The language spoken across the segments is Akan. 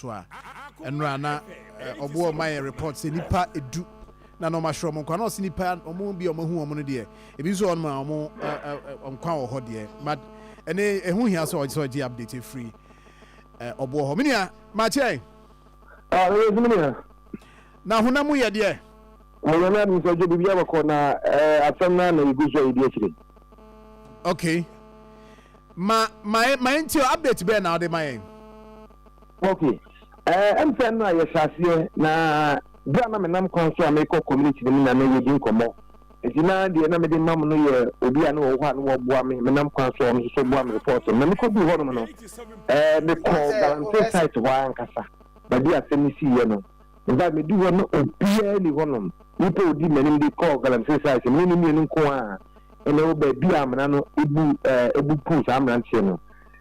so a enra na obo my report say nipa edu na no ma hwe mo kwa na o nipa omo bi omo hu omo no de ebi so on ma omo onkwa wo ho de but ene ehu hia so gi update free obo ho menua ma che na hunamu ye de Oyo na mi so je bibia bako na asamna na iguzo idi akire. Okay. My into update be now de my. Okay. Em fe na ye hase na bia na menam kwan so ameko community ni na ye din komo. Etina de na me de mam no ye obi a na wo ha no wo boa me menam kwan so am so boa me report. Na me ko bi ho no no. Me ko galamsey site wa ankasa. Ba di asemi si ye no. Nda me di ho no obia ni ho no. Nipa odi manim de call galamsey site me ni nko a ene wo ba bi amna no ebu push amna ntie no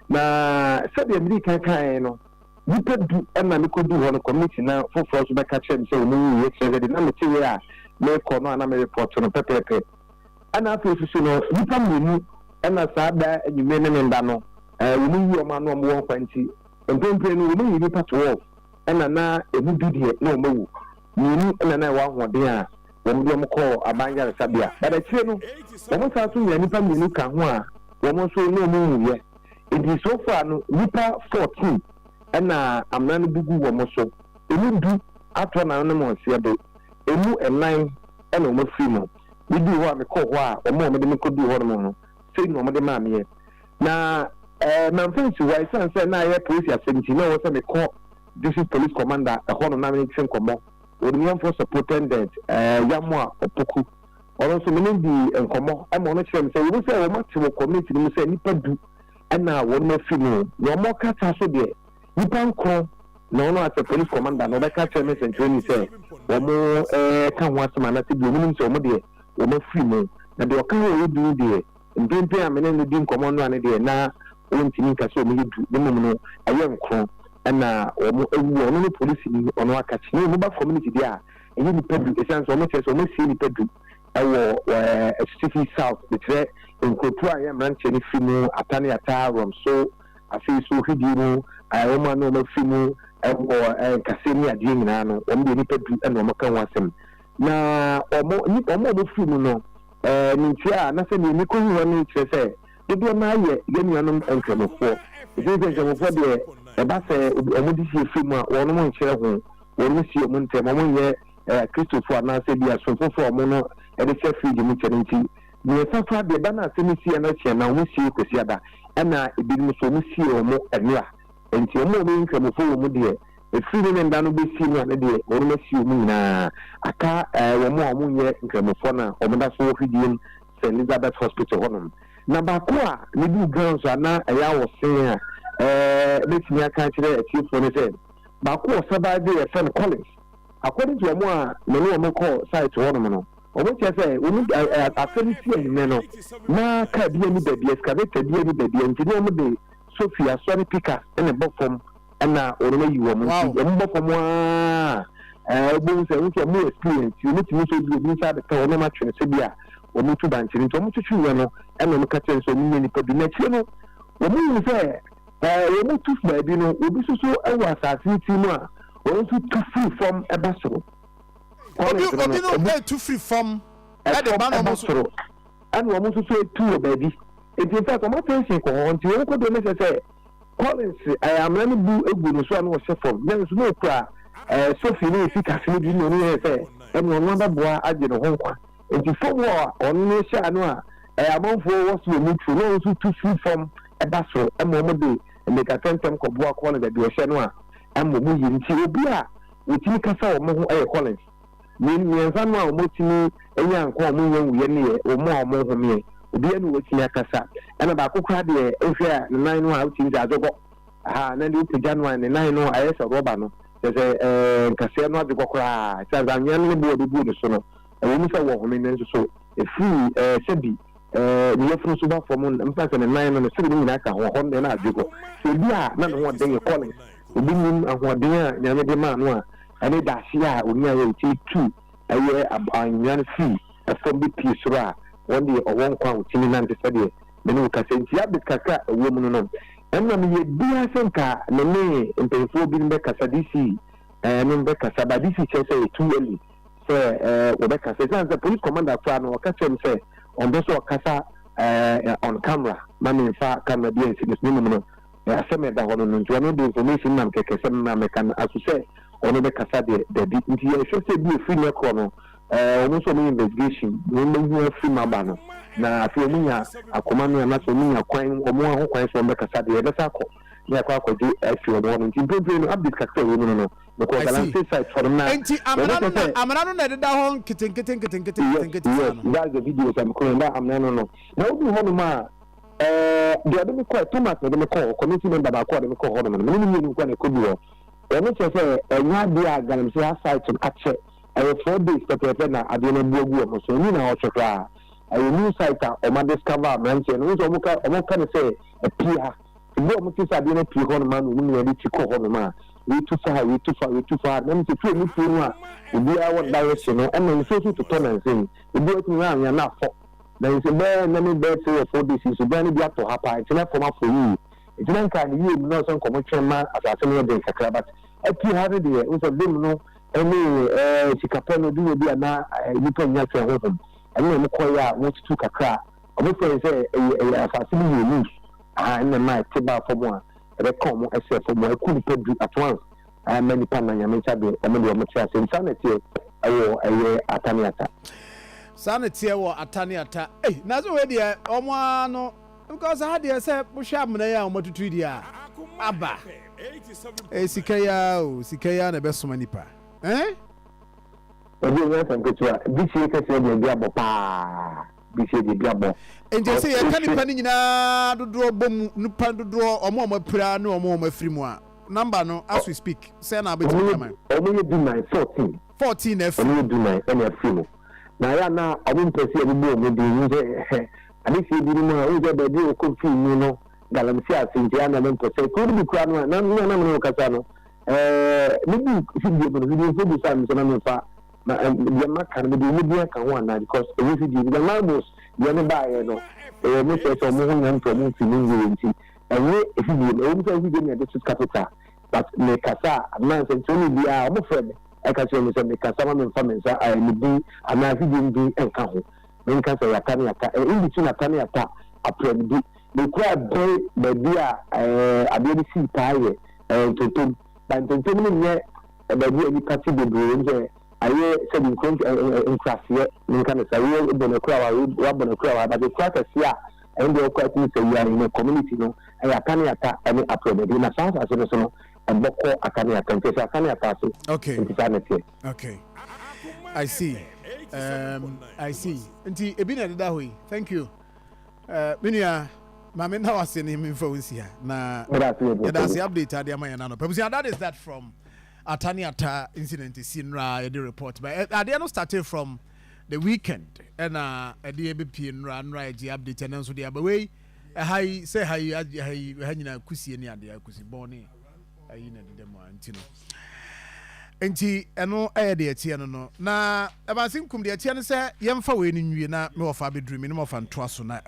na sabe mi kan no nipa du na me ko du ho no community na foforo so be ka chem say omu ye chere de na me tie a me ko no na me report no pepepe ana afi so no nipa menu na sa da enyume ne nda no omu yi o ma no mo won kwanti empempe no omu yi nipa 12 na ebu bi de na omu ni na wa hoden a won bi mo ko abanja sabia bada chire no won sa so ya nipa menu ka ho a won so no mu ye it so far no nipa 14 na amna no bugu won so emu du ato na no mo se do emu 9 na mo free mo bi di ho a me ko ho a mo me de me ko di ho no sei no mo de ma me na man fancy why say na ye police assembly no wo say me ko district police commander e ho no na me tin komo Orion for superintendent Yamwa Opoku also meaning the enkomo am on chem say we say we match wo community ni say nipa du na wo no fi no no mo ka ta so de nipa nko no no as a police commander no be ka chem say training say wo mo ka ho asema na ti bi mu say wo de wo mo fi no na de o ka wo du de mpempe amene no di nkomo no ane de na wontini ka so mo du de mo no aye nko na omo ewu ono police ni ono akachi ni mo ba community dia eyi ni pedu essence omo chese omo si ni pedu ewo city south betre enkotu aye branche ni fimu atani ata rom so afi so hidi mu omo no mo fimu ewo kasemi ade nyina no omo ni pedu na omo kan wasem na omo fimu no ni tia na se ni ko hu no chese de na aye genu anom enkramofo enkramofo de eba se omudi si fimu a wono mo nkyere ho wono si omo ntem omo ye Christopher na se bia so fofo omo no e de se free mu kyere nti ne safa de ba na se mi si na kye na omo si kwesi ada na ebi mu so omo si omo enra nti omo nkramofo omo de e free ne nda no be si no na de wono si omo nyina aka omo ye nkramofo na omo da so hidiem se Elizabeth Hospital honum na ba ko a ne du grounds ana eya wo sen a betimi aka kire chief for say ba ko saba de e friend Collins according to omo a me no omo call site honum no omo che say oni afenisi en no na ka bi ni baby excavator bi ni baby nti no omo de Sophia Sony Pika en bofom na ono yi wo mo omo bofom a obo se nti omo experience you need to so bi inside the ono ma twene se bia omo tu banchiri nti omo tutu we no en omo ka chen so ni ni pedu na chi no omo yi se omo tu fa bi no obi so ewa asase ti mu a omo tu free from ebasoro obi no tu free from e de ba no mo so and omo so tu baby it in fact omo tension ko nti o ko do me say Collins I am not bu egu no so an wo from then so no kra Sophie ni fika se bi no ni say en no ba boa age no ho kwa nti fo wo on no sha no a amonfo wo so mu tu no so tu free from ebasoro mo de make a tentem ko boa ko no da bi o hye no a mo mu yi nti obi a wotimi kasa wo mo ho Collins ni nsa no a mo timi enya nko mo yen wuye ne ye o mo ho me obi anu wotimi akasa ana ba kokra de ehwe a ne nan no a wotimi da azogo na ndi upe January ne nan no ayesa roba no se nkase no azogo kra sa zanyan ne bo no so no we mi sa wo ho me ne so free sebi ni yefro so ba form mpa se ne nan no se ni na ka ho na azogo so bi a na no den ye Collins obi ni ahoden a nyame de ma no a ane da shi a oni aye ti tu aye anyan fi from bi pisra won de owon kwa otimi na nte sade me no ka senti abit kaka ewo mu no ɛna me bia senka ne me mpefo bi be kasa disi no be kasa ba disi say too early say we be kasa say the police commander for no ka chem say on be so kasa on camera man fa camera bi ensi no aseme da hono no nti no the information na keke sem na me kan asu say on be kasa de di nti ye so say bi free ne ko no on so me investigation no me free maba no na afi omunya Akoma no na so omunya kwan omo ho kwan so be kasa de be sa ko ya kwa ko di afi omo no nti mpempe no update kasa we no ko galamsey site for na nti amana no na de da ho keten that's the video I'm calling that amana no na obi ho no ma de ade me ko Thomas de me ko committee member ba ko de me ko ho no me ni ni kwa na ko bi ho e no say enya dia galamsey site ka che 4 days to na ade na buagu o so ni na ho chekwa a new site o ma discover mention no so mo ka say a pia bo mo ti sa de na pia ho no ma no ni ni ti ko ho no ma we too far na me ti ni pia no a obi a what direction no e me so to turn and say obi o ti na anya na fo na se be na me be say 4 days so be ni bia to hapa ti na for ma for you ti na kan ni you no so komo twema asase no de kakra but e pia ha de o so dem no eni sikapeno bi obi na ni to nya twa ho ani mo koya mo tutu kakra omo say asase ni you lose na my tiba for mo e come ese for mo e ku ni do at once many pan na nyame chabe omo de omo tia se insanity ayo ataniata sanity wo ataniata na so we de omo ano because how dey say mo hwa amna ya omo tutu dia aba sikaya na be so manipa obi ya san ketua bisi ke se de bia bo pa bisi de bia bo enje se ya kanipa ni nyina dodo bom nupa dodo omo pra na omo afiri mu a number no as we speak say na abeti man omo ye do 14 F omo do 9 ene afiri mu na ya na omo mpesi obi bo omo de nje ani se bi mu a o je be de ko fi mu no galamsey asinti ana men pese ko bi kura no na no kasa no maybe video so be sam so na me fa na ya makan be ni bia kan ho na because e video the mamos ya no ba ye no mo se so mo ho nyam to mo fi ni nti enwe video mo se video na de capital but me kasa man se so ni bia mo friend e ka se me kasa ma me fa me sa ni bi ana video bi enka ho me kan se ya kan ya ka in bi tuna kan ya ta aprend bi me kwa be bia abia si pa ye totom bantontom ni nye baby ni party bebre nje aye se bi nkrasiye nka na saye bonekura wa bonekura wa ba de kwa kasia ende kwa ti se ya in community no aya kan ya ta ani aprobedi na sa so no mboko akani ya kan pesa akani ya ta so okay I see nti ebi na deda hoyi thank you minua mama na wase ni me mfa wonsia na that's the update ade amanya no purpose that is that from Atta incident sinra the report but ade no started from the weekend and ade ebepie nra the update and so the way hi say hi nyina kusie ni ade kusi boni ayi na de mo antino enti eno de atie no na abansin kum de atie no say yemfa we ni nwie na me wofa bedru me no mofa ntoa so na